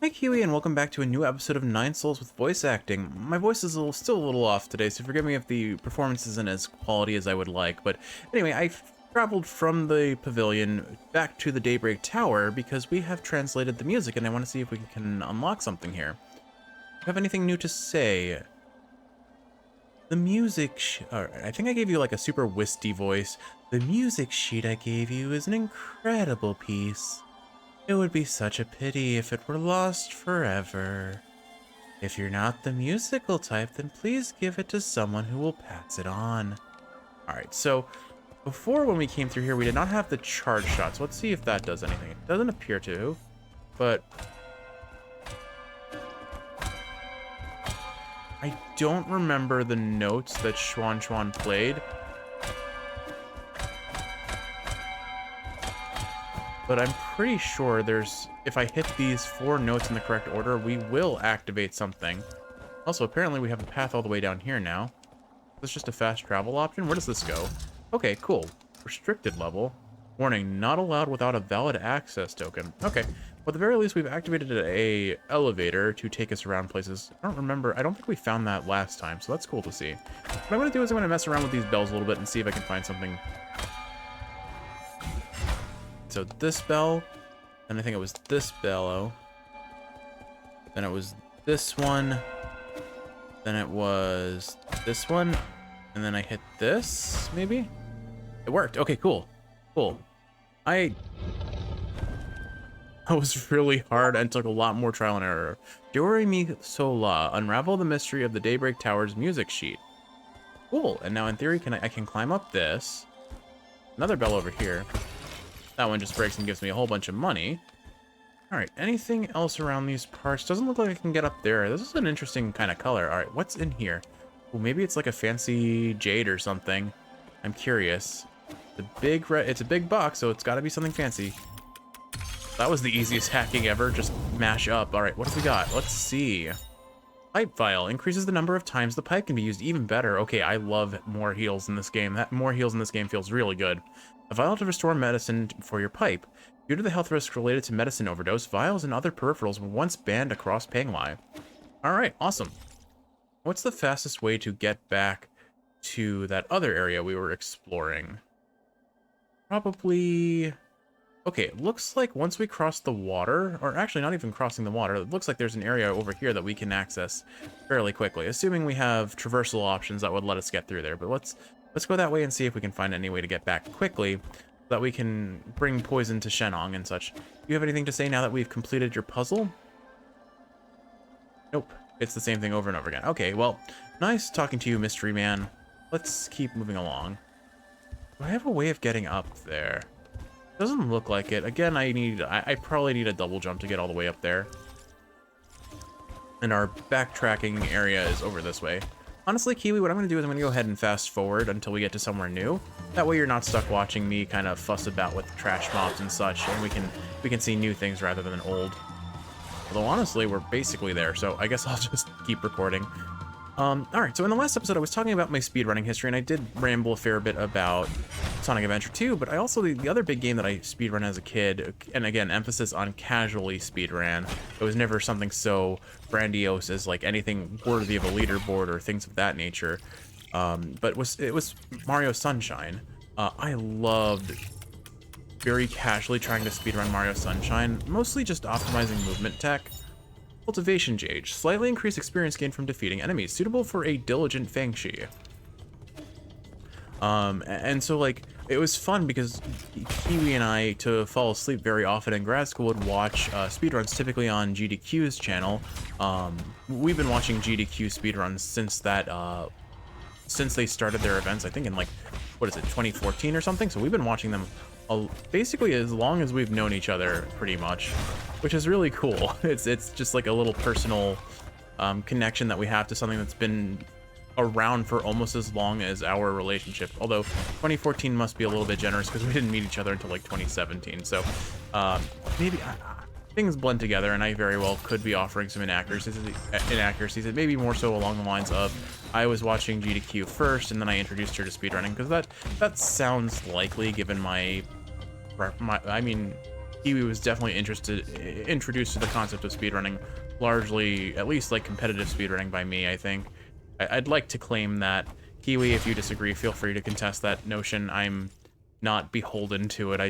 Hi Kiwi, and welcome back to a new episode of Nine Souls with voice acting. My voice is still a little off today, so forgive me if the performance isn't as quality as I would like. But anyway, I traveled from the pavilion back to the Daybreak Tower because we have translated the music, and I want to see if we can unlock something here. Do you have anything new to say? The music I think I gave you like a super wisty voice. The music sheet I gave you is an incredible piece. It would be such a pity if it were lost forever. If you're not the musical type, then please give it to someone who will pass it on. Alright, so before when we came through here, we did not have the charge shots. Let's see if that does anything. It doesn't appear to, but I don't remember the notes that Xuan played. But I'm pretty sure if I hit these 4 notes in the correct order, we will activate something. Also, apparently we have a path all the way down here now. Is this just a fast travel option? Where does this go? Okay, cool. Restricted level. Warning, not allowed without a valid access token. Okay, well, at the very least, we've activated a elevator to take us around places. I don't think we found that last time, so that's cool to see. What I'm going to do is I'm going to mess around with these bells a little bit and see if I can find something. So this bell, and I think it was this bellow, then it was this one, then it was this one, and then I hit this, maybe? It worked. Okay, cool. Cool. That was really hard and took a lot more trial and error. Do mi so la, unravel the mystery of the Daybreak Tower's music sheet. Cool, and now in theory, I can climb up this. Another bell over here. That one just breaks and gives me a whole bunch of money. Alright, anything else around these parts? Doesn't look like I can get up there. This is an interesting kind of color. Alright, what's in here? Well, maybe it's like a fancy jade or something. I'm curious. It's a big box, so it's got to be something fancy. That was the easiest hacking ever. Just mash up. Alright, what have we got? Let's see. Pipe vial increases the number of times the pipe can be used even better. Okay, I love more heals in this game. More heals in this game feels really good. A vial to restore medicine for your pipe. Due to the health risk related to medicine overdose, vials and other peripherals were once banned across Panglai. Alright, awesome. What's the fastest way to get back to that other area we were exploring? Probably... Okay, it looks like once we cross the water, or actually not even crossing the water, it looks like there's an area over here that we can access fairly quickly, assuming we have traversal options that would let us get through there. But let's go that way and see if we can find any way to get back quickly, so that we can bring poison to Shenong and such. Do you have anything to say now that we've completed your puzzle? Nope. It's the same thing over and over again. Okay, well, nice talking to you, mystery man. Let's keep moving along. Do I have a way of getting up there? Doesn't look like it. Again, I probably need a double jump to get all the way up there. And our backtracking area is over this way. Honestly, Kiwi, what I'm going to do is I'm going to go ahead and fast forward until we get to somewhere new. That way you're not stuck watching me kind of fuss about with trash mobs and such, and we can see new things rather than old. Although honestly, we're basically there, so I guess I'll just keep recording. Alright, so in the last episode I was talking about my speedrunning history, and I did ramble a fair bit about Sonic Adventure 2, but I also, the other big game that I speedrun as a kid, and again, emphasis on casually speedran, it was never something so grandiose as like anything worthy of a leaderboard or things of that nature, but it was Mario Sunshine. I loved very casually trying to speedrun Mario Sunshine, mostly just optimizing movement tech. Cultivation Gauge. Slightly increased experience gained from defeating enemies. Suitable for a diligent Fangshi. And so, like, it was fun because Kiwi and I, to fall asleep very often in grad school, would watch speedruns, typically on GDQ's channel. We've been watching GDQ speedruns since they started their events, I think in, like, what is it, 2014 or something? So we've been watching them basically as long as we've known each other, pretty much, which is really cool. It's just like a little personal connection that we have to something that's been around for almost as long as our relationship. Although 2014 must be a little bit generous because we didn't meet each other until like 2017. So maybe things blend together, and I very well could be offering some inaccuracies. It may be more so along the lines of I was watching GDQ first, and then I introduced her to speedrunning, because that sounds likely given I mean, Kiwi was definitely introduced to the concept of speedrunning, largely, at least like competitive speedrunning by me, I think. I'd like to claim that. Kiwi, if you disagree, feel free to contest that notion. I'm not beholden to it.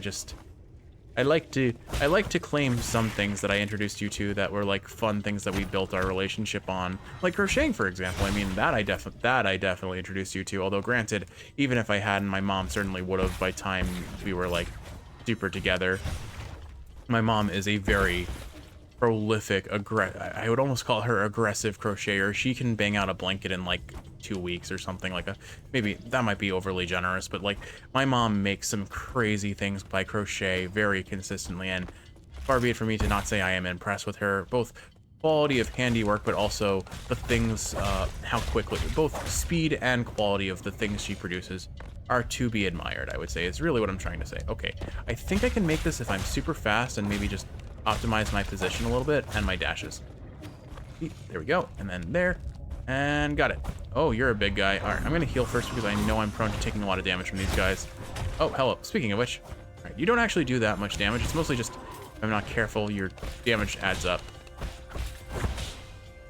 I like to claim some things that I introduced you to that were like fun things that we built our relationship on, like crocheting, for example. I mean, that I definitely introduced you to. Although, granted, even if I hadn't, my mom certainly would have by time we were like super together. My mom is a very prolific, I would almost call her aggressive crocheter. She can bang out a blanket in like 2 weeks or something. Like maybe that might be overly generous, but like my mom makes some crazy things by crochet very consistently, and far be it for me to not say I am impressed with her, both quality of handiwork, but also the things, how quickly, both speed and quality of the things she produces are to be admired, I would say, is really what I'm trying to say. Okay, I think I can make this if I'm super fast and maybe just optimize my position a little bit and my dashes. There we go, and then there, and got it. Oh, you're a big guy. All right, I'm gonna heal first because I know I'm prone to taking a lot of damage from these guys. Oh, hello. Speaking of which, all right, you don't actually do that much damage. It's mostly just, if I'm not careful, your damage adds up.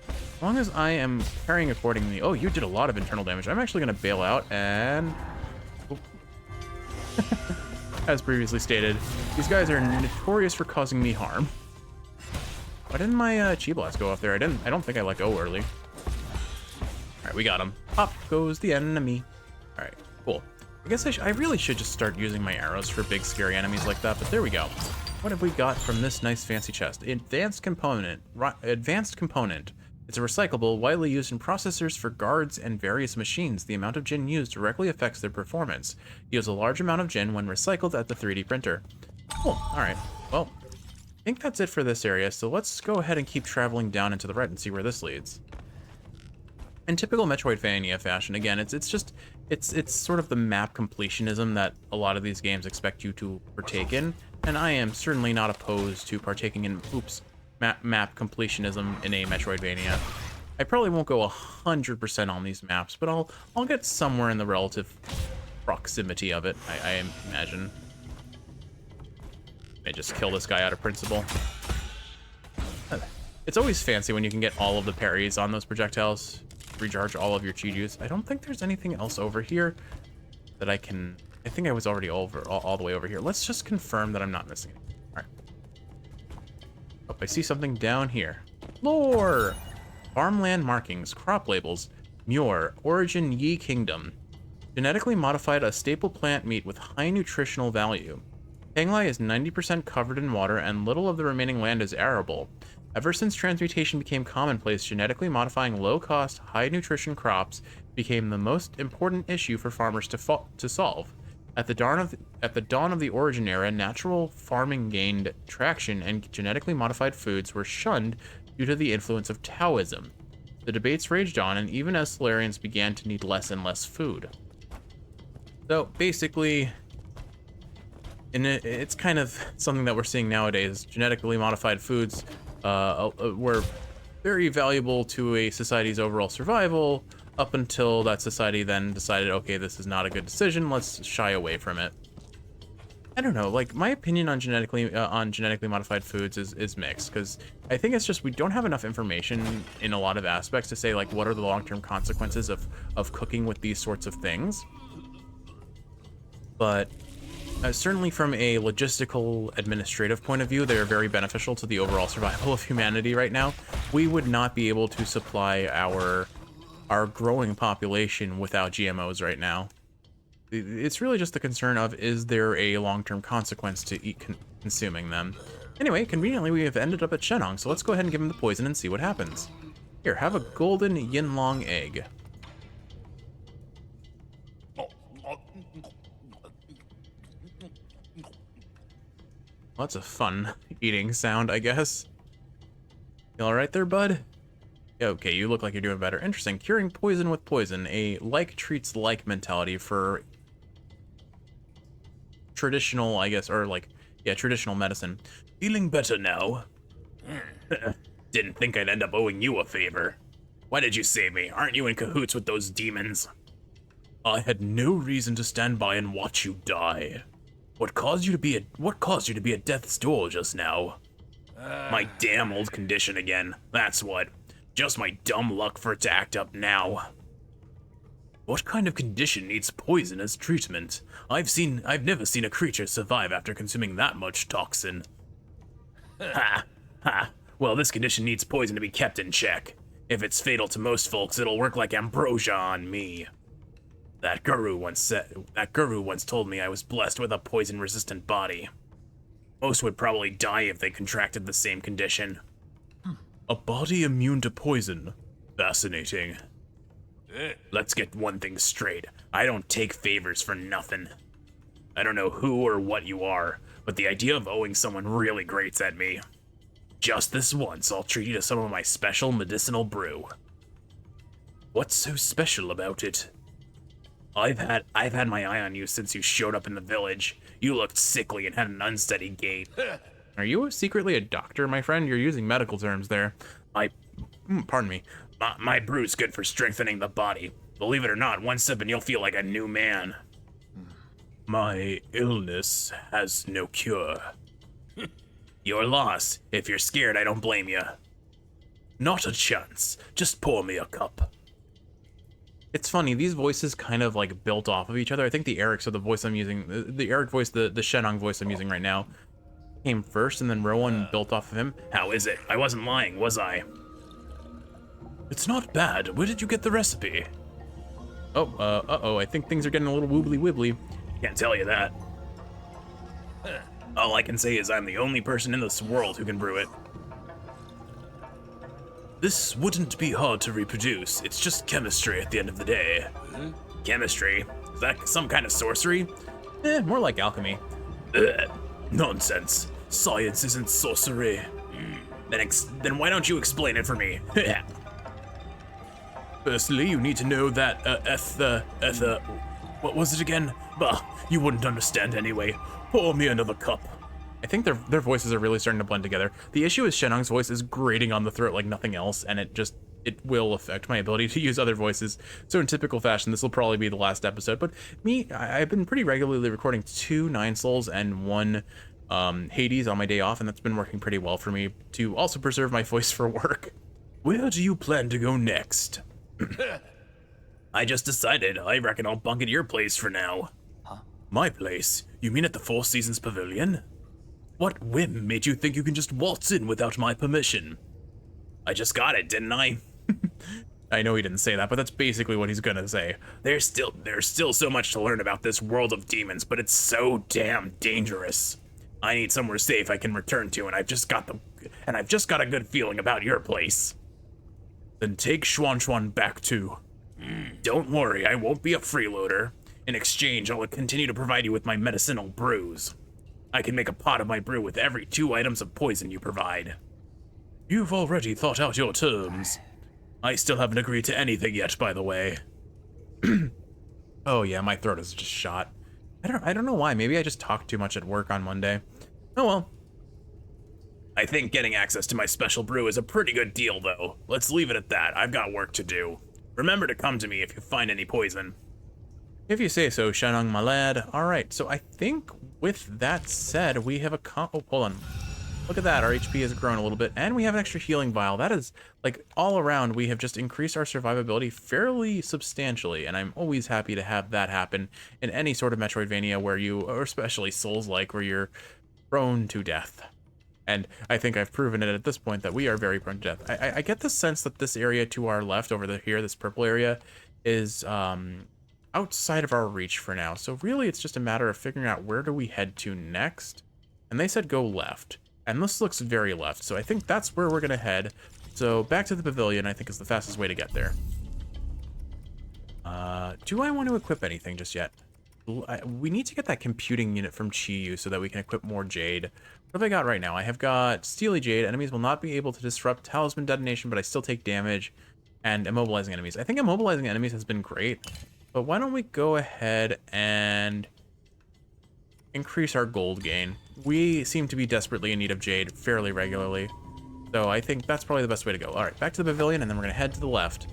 As long as I am carrying accordingly. Oh, you did a lot of internal damage. I'm actually gonna bail out and... As previously stated, these guys are notorious for causing me harm. Why didn't my Chi Blast go off there? I don't think I let go early. Alright, we got him. Pop goes the enemy. Alright, cool. I guess I really should just start using my arrows for big scary enemies like that, but there we go. What have we got from this nice fancy chest? Advanced component. It's a recyclable, widely used in processors for guards and various machines. The amount of Jin used directly affects their performance. Yields a large amount of Jin when recycled at the 3D printer. Cool. Alright. Well, I think that's it for this area, so let's go ahead and keep traveling down into the right and see where this leads. In typical Metroidvania fashion, again, it's sort of the map completionism that a lot of these games expect you to partake in, and I am certainly not opposed to partaking in, map completionism in a Metroidvania. I probably won't go 100% on these maps, but I'll get somewhere in the relative proximity of it, I imagine. May just kill this guy out of principle. It's always fancy when you can get all of the parries on those projectiles. Recharge all of your chi juice. I don't think there's anything else over here that I can... I think I was already all the way over here. Let's just confirm that I'm not missing it. All right. Oh, I see something down here. Lore! Farmland markings, crop labels, Muir, origin Yi Kingdom. Genetically modified a staple plant meat with high nutritional value. Tanglai is 90% covered in water and little of the remaining land is arable. Ever since transmutation became commonplace, genetically modifying low-cost, high-nutrition crops became the most important issue for farmers to solve. At the dawn of the Origin era, natural farming gained traction and genetically modified foods were shunned due to the influence of Taoism. The debates raged on, and even as Solarians began to need less and less food. So, basically, it's kind of something that we're seeing nowadays. Genetically modified foods were very valuable to a society's overall survival, up until that society then decided, okay, this is not a good decision, let's shy away from it. I don't know, like, my opinion on genetically modified foods is mixed, because I think it's just we don't have enough information in a lot of aspects to say, like, what are the long-term consequences of cooking with these sorts of things. But certainly from a logistical, administrative point of view, they're very beneficial to the overall survival of humanity right now. We would not be able to supply our growing population without GMOs right now. It's really just the concern of, is there a long-term consequence to consuming them? Anyway, conveniently, we have ended up at Shenong, so let's go ahead and give him the poison and see what happens. Here, have a golden Yinlong egg. Well, that's a fun eating sound, I guess. You alright there, bud? Okay, you look like you're doing better. Interesting. Curing poison with poison. A like treats like mentality for traditional, I guess, or like, yeah, traditional medicine. Feeling better now. Didn't think I'd end up owing you a favor. Why did you save me? Aren't you in cahoots with those demons? I had no reason to stand by and watch you die. What caused you to be at death's door just now? My damn old condition again. That's what. Just my dumb luck for it to act up now. What kind of condition needs poison as treatment? I've never seen a creature survive after consuming that much toxin. Ha! Ha! Well, this condition needs poison to be kept in check. If it's fatal to most folks, it'll work like ambrosia on me. That guru once told me I was blessed with a poison-resistant body. Most would probably die if they contracted the same condition. A body immune to poison. Fascinating. Let's get one thing straight. I don't take favors for nothing. I don't know who or what you are, but the idea of owing someone really grates at me. Just this once, I'll treat you to some of my special medicinal brew. What's so special about it? I've had my eye on you since you showed up in the village. You looked sickly and had an unsteady gait. Are you secretly a doctor, my friend? You're using medical terms there. Pardon me. My brew's good for strengthening the body. Believe it or not, one sip and you'll feel like a new man. My illness has no cure. Your loss. If you're scared, I don't blame you. Not a chance. Just pour me a cup. It's funny, these voices kind of like built off of each other. I think the Erics are the voice I'm using, the Eric voice, the Shenong voice I'm using right now, came first, and then Rowan built off of him. How is it? I wasn't lying, was I? It's not bad. Where did you get the recipe? Oh, uh-oh, I think things are getting a little wobbly-wibbly. Can't tell you that. All I can say is I'm the only person in this world who can brew it. This wouldn't be hard to reproduce. It's just chemistry at the end of the day. Chemistry? Is that some kind of sorcery? More like alchemy. Nonsense. Science isn't sorcery. Then why don't you explain it for me? Firstly, you need to know that, what was it again? Bah, you wouldn't understand anyway. Pour me another cup. I think their voices are really starting to blend together. The issue is Shenong's voice is grating on the throat like nothing else, and it will affect my ability to use other voices. So in typical fashion, this will probably be the last episode. But I've been pretty regularly recording 2 Nine Souls and 1 Hades on my day off, and that's been working pretty well for me to also preserve my voice for work. Where do you plan to go next? I just decided. I reckon I'll bunk at your place for now. Huh? My place? You mean at the Four Seasons Pavilion? What whim made you think you can just waltz in without my permission? I just got it, didn't I? I know he didn't say that, but that's basically what he's gonna say. There's still so much to learn about this world of demons, but it's so damn dangerous. I need somewhere safe I can return to, and I've just got a good feeling about your place. Then take Xuan back too. Don't worry, I won't be a freeloader. In exchange, I'll continue to provide you with my medicinal brews. I can make a pot of my brew with every 2 items of poison you provide. You've already thought out your terms. I still haven't agreed to anything yet, by the way. Oh yeah, my throat is just shot. I don't know why. Maybe I just talked too much at work on Monday. Oh well. I think getting access to my special brew is a pretty good deal, though. Let's leave it at that. I've got work to do. Remember to come to me if you find any poison. If you say so, Shenong, my lad. Alright, so I think with that said, we have oh, hold on. Look at that, our HP has grown a little bit, and we have an extra healing vial. That is, like, all around, we have just increased our survivability fairly substantially, and I'm always happy to have that happen in any sort of Metroidvania where or especially Souls-like, where you're prone to death. And I think I've proven it at this point that we are very prone to death. I get the sense that this area to our left, over here, this purple area, is, outside of our reach for now. So really it's just a matter of figuring out where do we head to next. And they said go left. And this looks very left. So I think that's where we're going to head. So back to the pavilion, I think, is the fastest way to get there. Do I want to equip anything just yet? We need to get that computing unit from Chiyu so that we can equip more Jade. What have I got right now? I have got Steely Jade. Enemies will not be able to disrupt Talisman Detonation, but I still take damage. And immobilizing enemies. I think immobilizing enemies has been great. But why don't we go ahead and increase our gold gain? We seem to be desperately in need of Jade fairly regularly. So I think that's probably the best way to go. All right, back to the pavilion, and then we're going to head to the left.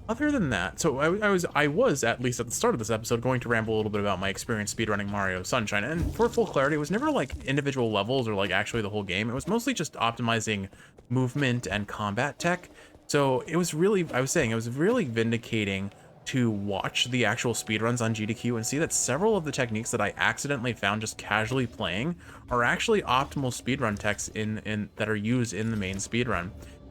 Other than that, so I was at least at the start of this episode going to ramble a little bit about my experience speedrunning Mario Sunshine, and for full clarity, it was never like individual levels or like actually the whole game. It was mostly just optimizing movement and combat tech. So it was really, I was saying, it was really vindicating to watch the actual speedruns on GDQ and see that several of the techniques that I accidentally found just casually playing are actually optimal speedrun techs in that are used in the main speedrun.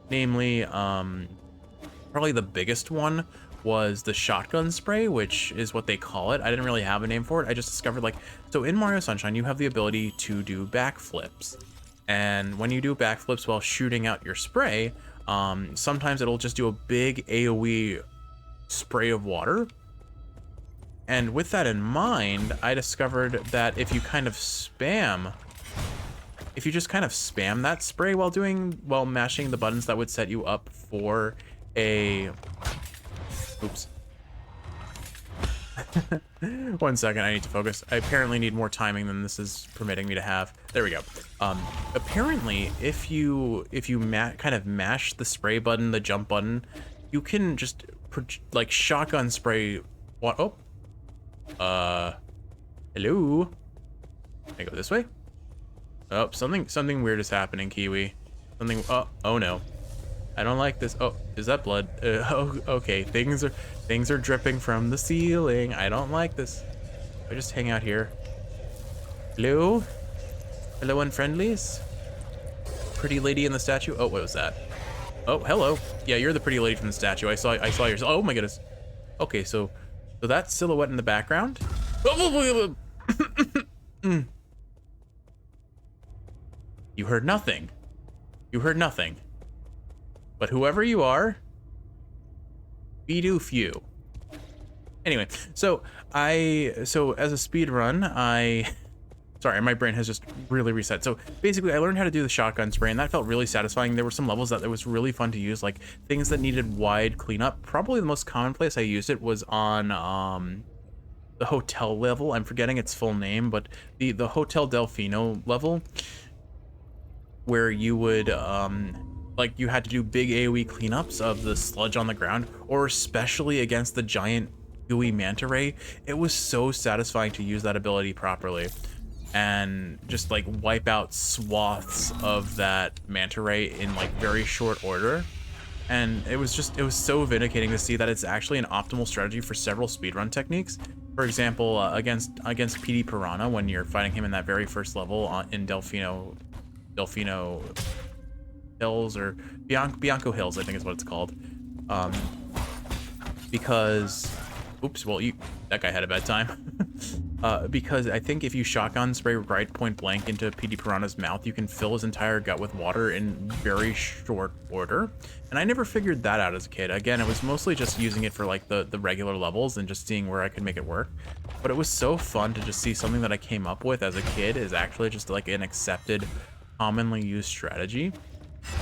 Namely, probably the biggest one was the shotgun spray, which is what they call it. I didn't really have a name for it. I just discovered, like, so in Mario Sunshine, you have the ability to do backflips. And when you do backflips while shooting out your spray, sometimes it'll just do a big AoE spray of water. And with that in mind, I discovered that if you just kind of spam that spray while mashing the buttons, that would set you up for a, oops. 1 second, I need to focus. I apparently need more timing than this is permitting me to have. There we go. Apparently, if you kind of mash the spray button, the jump button, you can just like shotgun spray. What? Oh. Hello. Can I go this way? Oh, something weird is happening, Kiwi. Oh no. I don't like this. Oh, is that blood? Oh, okay. Things are dripping from the ceiling. I don't like this. I just hang out here. Hello? Hello, unfriendlies? Pretty lady in the statue? Oh, what was that? Oh, hello. Yeah, you're the pretty lady from the statue. I saw yours. Oh my goodness. Okay, so that silhouette in the background. You heard nothing. You heard nothing. But whoever you are, be do few. Anyway, so as a speed run, sorry, my brain has just really reset. So basically, I learned how to do the shotgun spray, and that felt really satisfying. There were some levels that it was really fun to use, like things that needed wide cleanup. Probably the most common place I used it was on the hotel level. I'm forgetting its full name, but the Hotel Delfino level, where you would like you had to do big AoE cleanups of the sludge on the ground, or especially against the giant gooey manta ray. It was so satisfying to use that ability properly and just like wipe out swaths of that manta ray in like very short order. And it was so vindicating to see that it's actually an optimal strategy for several speedrun techniques. For example, against PD Piranha, when you're fighting him in that very first level in Delfino Hills, or Bianco Hills, I think is what it's called. Because, oops, well, that guy had a bad time. Because I think if you shotgun spray right point blank into PD Piranha's mouth, you can fill his entire gut with water in very short order. And I never figured that out as a kid. Again, it was mostly just using it for like the regular levels and just seeing where I could make it work. But it was so fun to just see something that I came up with as a kid is actually just like an accepted, commonly used strategy.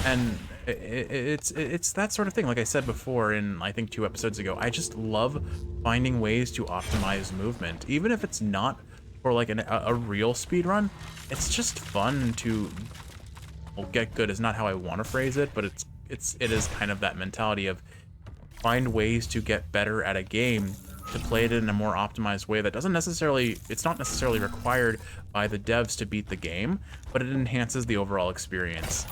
And it's that sort of thing. Like I said before in I think 2 episodes ago, I just love finding ways to optimize movement, even if it's not for like a real speed run. It's just fun to, well, get good is not how I want to phrase it, but it is kind of that mentality of find ways to get better at a game, to play it in a more optimized way that it's not necessarily required by the devs to beat the game, but it enhances the overall experience.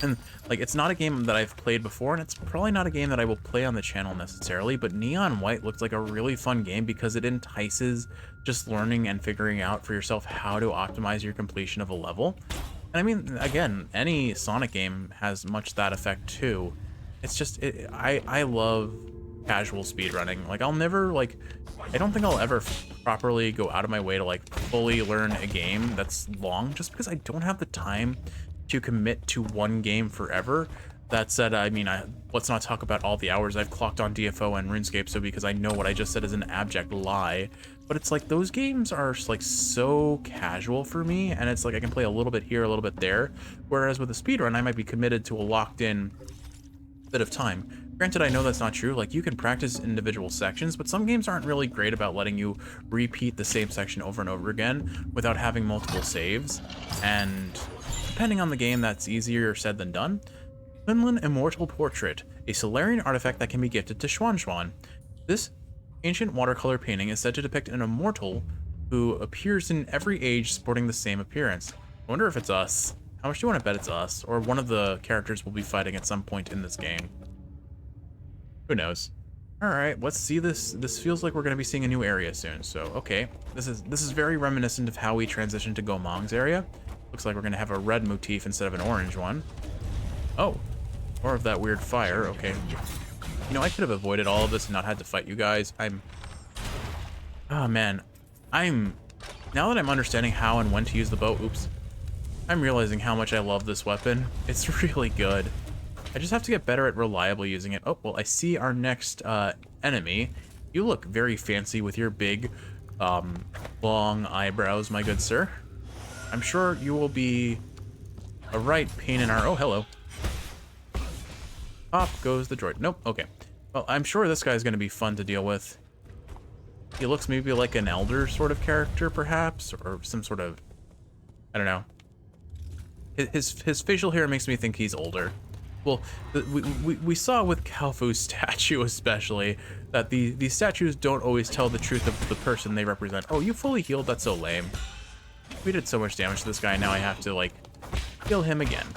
And like, it's not a game that I've played before, and it's probably not a game that I will play on the channel necessarily, but Neon White looks like a really fun game because it entices just learning and figuring out for yourself how to optimize your completion of a level. And I mean, again, any Sonic game has much that effect too. It's just, I love casual speedrunning. Like, I don't think I'll ever properly go out of my way to like fully learn a game that's long, just because I don't have the time to commit to one game forever. That said, I mean, let's not talk about all the hours I've clocked on DFO and RuneScape, so because I know what I just said is an abject lie. But it's like, those games are like so casual for me, and it's like I can play a little bit here, a little bit there. Whereas with a speedrun, I might be committed to a locked in bit of time. Granted, I know that's not true. Like, you can practice individual sections, but some games aren't really great about letting you repeat the same section over and over again without having multiple saves. And depending on the game, that's easier said than done. Finland Immortal Portrait, a Solarian artifact that can be gifted to Schwan. This ancient watercolor painting is said to depict an immortal who appears in every age sporting the same appearance. I wonder if it's us. How much do you want to bet it's us? Or one of the characters we'll be fighting at some point in this game. Who knows? Alright, let's see this. This feels like we're going to be seeing a new area soon. So, okay. This is very reminiscent of how we transitioned to Gomang's area. Looks like we're going to have a red motif instead of an orange one. Oh, more of that weird fire. Okay. You know, I could have avoided all of this and not had to fight you guys. Oh, man. Now that I'm understanding how and when to use the bow, oops. I'm realizing how much I love this weapon. It's really good. I just have to get better at reliably using it. Oh, well, I see our next enemy. You look very fancy with your big, long eyebrows, my good sir. I'm sure you will be a right pain in our... Oh, hello. Pop goes the droid. Nope, okay. Well, I'm sure this guy's going to be fun to deal with. He looks maybe like an elder sort of character, perhaps, or some sort of... I don't know. His facial hair makes me think he's older. Well, we saw with Kalfu's statue especially that these statues don't always tell the truth of the person they represent. Oh, you fully healed? That's so lame. We did so much damage to this guy, now I have to, like, kill him again.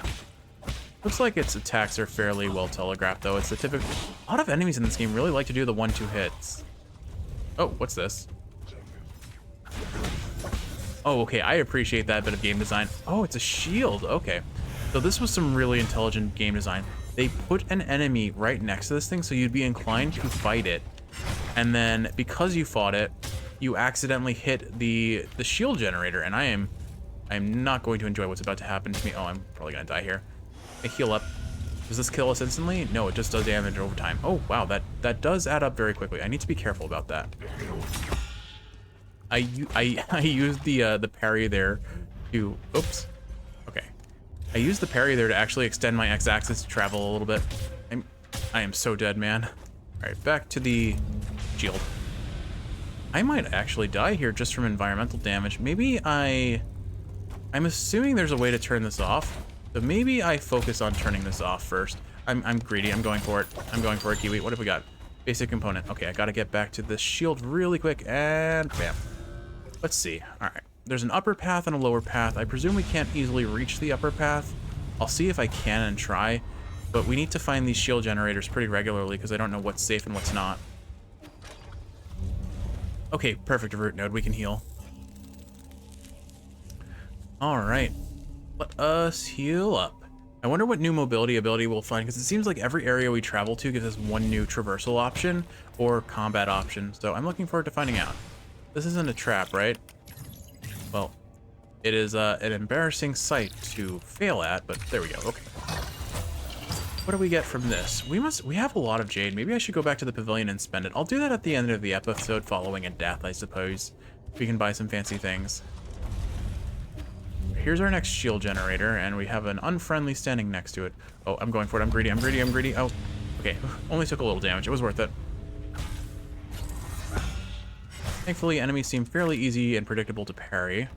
Looks like its attacks are fairly well telegraphed, though. It's the typical... A lot of enemies in this game really like to do the 1-2 hits. Oh, what's this? Oh, okay, I appreciate that bit of game design. Oh, it's a shield, okay. So this was some really intelligent game design. They put an enemy right next to this thing so you'd be inclined to fight it. And then because you fought it, you accidentally hit the shield generator, and I am not going to enjoy what's about to happen to me. Oh, I'm probably gonna die here. I heal up. Does this kill us instantly? No, it just does damage over time. Oh, wow, that does add up very quickly. I need to be careful about that. I used the parry there to... Oops. Okay. I used the parry there to actually extend my x-axis to travel a little bit. I am so dead, man. Alright, back to the shield. I might actually die here just from environmental damage. Maybe I'm assuming there's a way to turn this off. So maybe I focus on turning this off first. I'm greedy. I'm going for it. I'm going for it, Kiwi. What have we got? Basic component. Okay, I gotta get back to this shield really quick, and bam. Let's see. Alright. There's an upper path and a lower path. I presume we can't easily reach the upper path. I'll see if I can and try. But we need to find these shield generators pretty regularly because I don't know what's safe and what's not. Okay, perfect root node. We can heal. Alright. Let us heal up. I wonder what new mobility ability we'll find, because it seems like every area we travel to gives us one new traversal option or combat option. So I'm looking forward to finding out. This isn't a trap, right? Well, it is an embarrassing sight to fail at, but there we go. Okay. What do we get from this? We have a lot of jade. Maybe I should go back to the pavilion and spend it. I'll do that at the end of the episode following a death, I suppose. We can buy some fancy things. Here's our next shield generator, and we have an unfriendly standing next to it. Oh, I'm going for it. I'm greedy. I'm greedy. I'm greedy. Oh, okay. Only took a little damage. It was worth it. Thankfully, enemies seem fairly easy and predictable to parry. I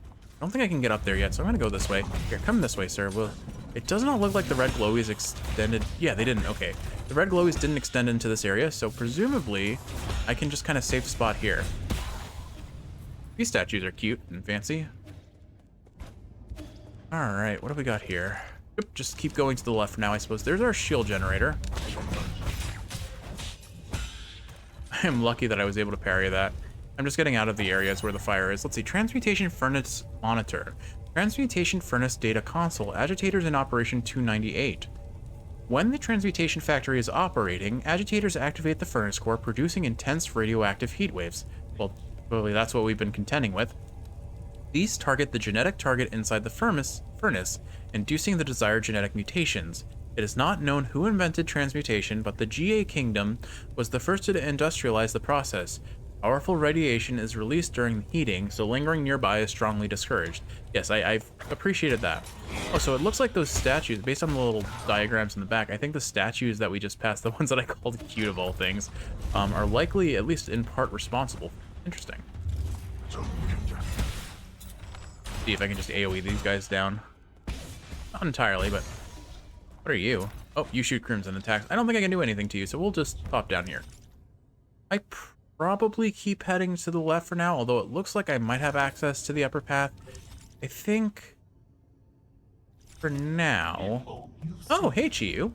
don't think I can get up there yet, so I'm going to go this way. Here, come this way, sir. Well, it does not look like the red glowies extended. Yeah, they didn't. Okay. The red glowies didn't extend into this area, so presumably I can just kind of safe spot here. These statues are cute and fancy. All right, what do we got here? Yep, just keep going to the left now, I suppose. There's our shield generator. I am lucky that I was able to parry that. I'm just getting out of the areas where the fire is. Let's see, Transmutation Furnace Monitor. Transmutation Furnace Data Console. Agitators in operation 298. When the Transmutation Factory is operating, agitators activate the furnace core, producing intense radioactive heat waves. Well, clearly that's what we've been contending with. These target the genetic target inside the furnace, inducing the desired genetic mutations. It is not known who invented transmutation, but the GA Kingdom was the first to industrialize the process. Powerful radiation is released during heating, so lingering nearby is strongly discouraged. Yes, I've appreciated that. Oh, so it looks like those statues, based on the little diagrams in the back, I think the statues that we just passed, the ones that I called cute of all things, are likely, at least in part, responsible. Interesting. See if I can just AoE these guys down. Not entirely, but... What are you? Oh, you shoot crimson attacks. I don't think I can do anything to you, so we'll just pop down here. I probably keep heading to the left for now, although it looks like I might have access to the upper path. I think for now... Oh, hey, Chiyu.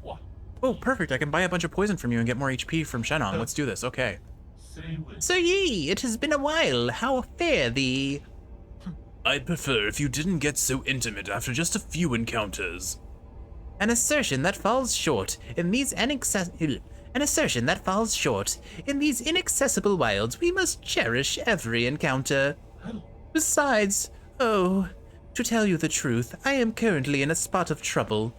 Oh, perfect. I can buy a bunch of poison from you and get more HP from Shenong. Let's do this. Okay. So ye, it has been a while. How fare thee? I'd prefer if you didn't get so intimate after just a few encounters. An assertion that falls short in these inaccessible wilds. We must cherish every encounter. Besides, oh, to tell you the truth, I am currently in a spot of trouble.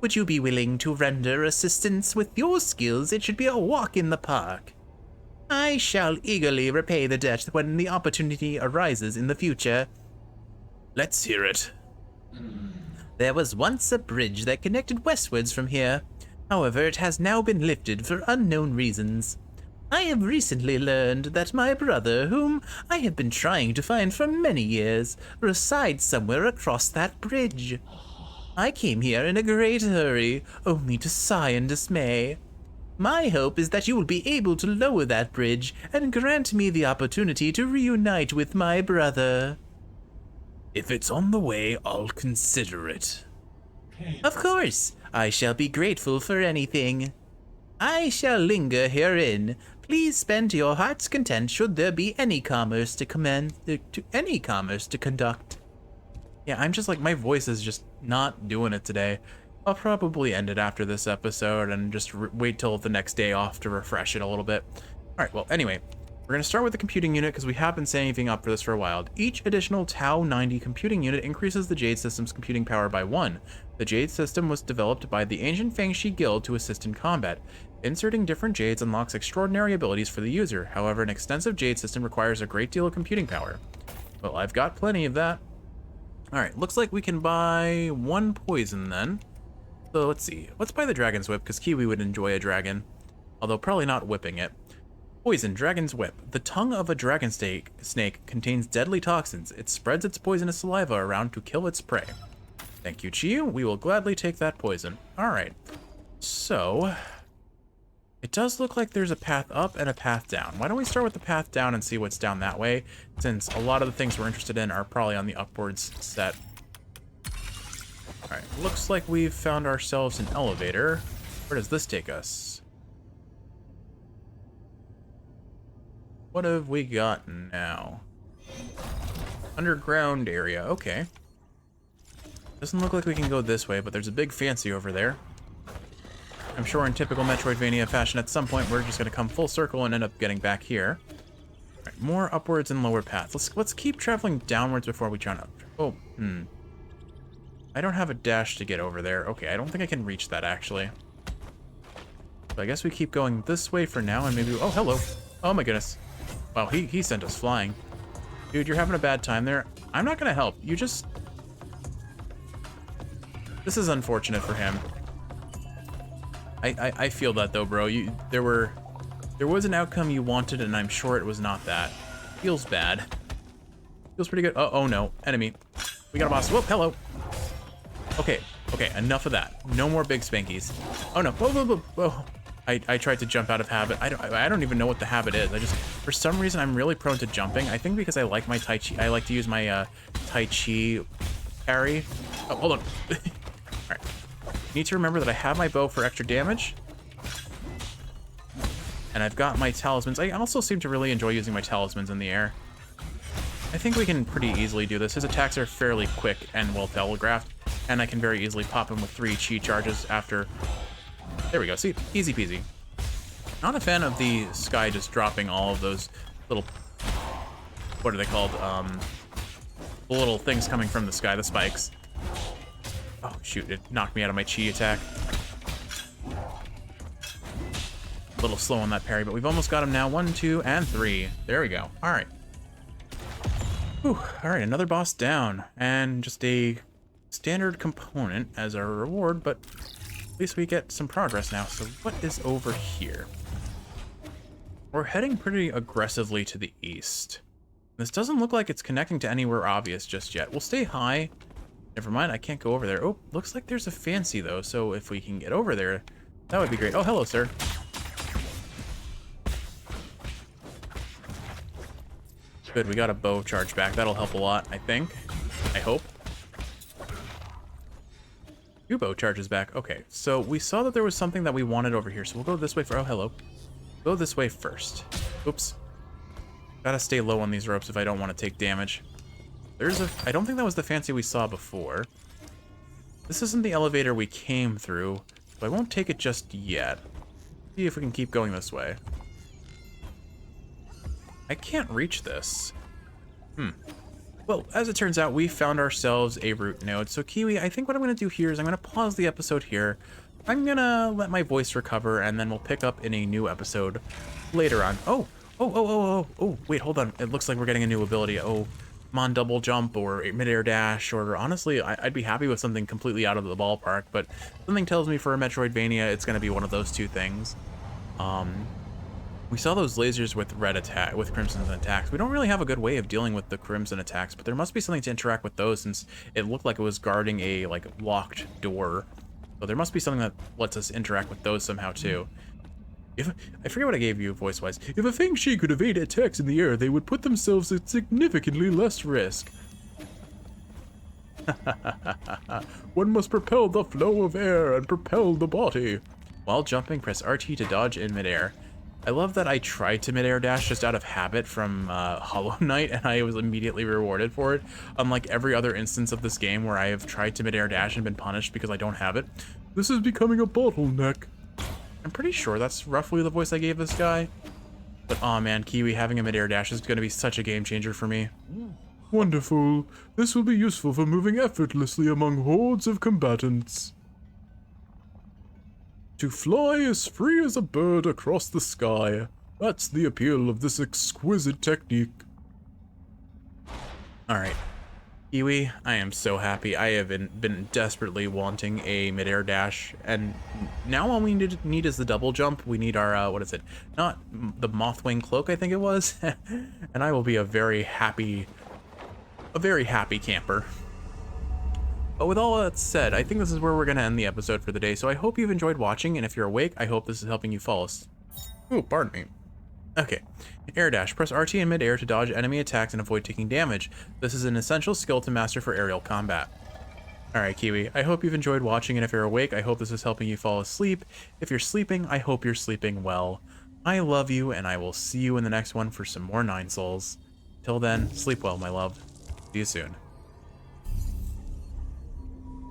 Would you be willing to render assistance with your skills? It should be a walk in the park. I shall eagerly repay the debt when the opportunity arises in the future. Let's hear it. There was once a bridge that connected westwards from here. However, it has now been lifted for unknown reasons. I have recently learned that my brother, whom I have been trying to find for many years, resides somewhere across that bridge. I came here in a great hurry, only to sigh in dismay. My hope is that you will be able to lower that bridge and grant me the opportunity to reunite with my brother. If it's on the way, I'll consider it. Of course, I shall be grateful for anything. I shall linger herein. Please spend to your heart's content should there be any commerce to conduct. Yeah, I'm just like, my voice is just not doing it today. I'll probably end it after this episode and just wait till the next day off to refresh it a little bit. All right, well, anyway, we're going to start with the computing unit because we have been saving up for this for a while. Each additional Tau 90 computing unit increases the Jade System's computing power by 1. The Jade System was developed by the ancient Fangshi Guild to assist in combat. Inserting different Jades unlocks extraordinary abilities for the user. However, an extensive Jade System requires a great deal of computing power. Well, I've got plenty of that. All right, looks like we can buy 1 poison then. So let's see. Let's buy the Dragon's Whip because Kiwi would enjoy a dragon, although probably not whipping it. Poison, Dragon's Whip. The tongue of a dragon snake contains deadly toxins. It spreads its poisonous saliva around to kill its prey. Thank you, Chiyu. We will gladly take that poison. All right. So, it does look like there's a path up and a path down. Why don't we start with the path down and see what's down that way, since a lot of the things we're interested in are probably on the upwards set. All right, looks like we've found ourselves an elevator. Where does this take us? What have we got now? Underground area, okay. Doesn't look like we can go this way, but there's a big fancy over there. I'm sure in typical Metroidvania fashion, at some point we're just gonna come full circle and end up getting back here. All right, more upwards and lower paths. Let's keep traveling downwards before we turn up. Oh, I don't have a dash to get over there. Okay, I don't think I can reach that actually. So I guess we keep going this way for now and maybe, oh, hello. Oh my goodness. Wow, he sent us flying. Dude, you're having a bad time there. I'm not gonna help. You just... This is unfortunate for him. I feel that though, bro. There was an outcome you wanted and I'm sure it was not that. Feels bad. Feels pretty good. Oh no, enemy. We got a boss. Whoop, hello. Okay, enough of that. No more big spankies. Oh no, whoa. I tried to jump out of habit. I don't even know what the habit is. For some reason, I'm really prone to jumping. I think because I like my Tai Chi, I like to use my Tai Chi parry. Oh, hold on. All right. Need to remember that I have my bow for extra damage. And I've got my talismans. I also seem to really enjoy using my talismans in the air. I think we can pretty easily do this. His attacks are fairly quick and well telegraphed. And I can very easily pop him with 3 chi charges after... There we go, see? Easy peasy. Not a fan of the sky just dropping all of those little... What are they called? The little things coming from the sky, the spikes. Oh, shoot, it knocked me out of my chi attack. A little slow on that parry, but we've almost got him now. 1, 2, and 3. There we go. All right. Whew. All right, another boss down. And just a standard component as our reward, but at least we get some progress now. So what is over here? We're heading pretty aggressively to the east. This doesn't look like it's connecting to anywhere obvious just yet. We'll stay high Never mind, I can't go over there. Oh, looks like there's a fancy, though, so if we can get over there, that would be great. Oh, hello, sir. Good, we got a bow charge back. That'll help a lot, I think. I hope. 2 bow charges back. Okay, so we saw that there was something that we wanted over here, so we'll go this way for... Oh, hello. Go this way first. Oops. Gotta stay low on these ropes if I don't want to take damage. There's a... I don't think that was the fancy we saw before. This isn't the elevator we came through, so I won't take it just yet. See if we can keep going this way. I can't reach this. Well, as it turns out, we found ourselves a root node. So Kiwi, I think what I'm going to do here is I'm going to pause the episode here. I'm going to let my voice recover, and then we'll pick up in a new episode later on. Oh, wait, hold on. It looks like we're getting a new ability. Oh, Mon double jump or midair dash, or honestly, I'd be happy with something completely out of the ballpark, but something tells me for a Metroidvania, it's going to be one of those two things. We saw those lasers with with Crimson's attacks. We don't really have a good way of dealing with the Crimson attacks, but there must be something to interact with those since it looked like it was guarding a locked door. So there must be something that lets us interact with those somehow too. I forget what I gave you voice-wise. If a Feng Shi could evade attacks in the air, they would put themselves at significantly less risk. One must propel the flow of air and propel the body. While jumping, press RT to dodge in midair. I love that I tried to midair dash just out of habit from Hollow Knight, and I was immediately rewarded for it. Unlike every other instance of this game where I have tried to midair dash and been punished because I don't have it. This is becoming a bottleneck. I'm pretty sure that's roughly the voice I gave this guy. But aw man, Kiwi, having a midair dash is going to be such a game changer for me. Wonderful. This will be useful for moving effortlessly among hordes of combatants. To fly as free as a bird across the sky. That's the appeal of this exquisite technique. Alright. Kiwi, I am so happy. I have been desperately wanting a midair dash, and now all we need is the double jump. We need our, what is it? Not the Mothwing Cloak, I think it was. And I will be a very happy camper. But with all that said, I think this is where we're going to end the episode for the day, so I hope you've enjoyed watching, and if you're awake, I hope this is helping you fall asleep. Ooh, pardon me. Okay, air dash. Press RT in midair to dodge enemy attacks and avoid taking damage. This is an essential skill to master for aerial combat. Alright, Kiwi, I hope you've enjoyed watching, and if you're awake, I hope this is helping you fall asleep. If you're sleeping, I hope you're sleeping well. I love you, and I will see you in the next one for some more Nine Souls. Till then, sleep well, my love. See you soon.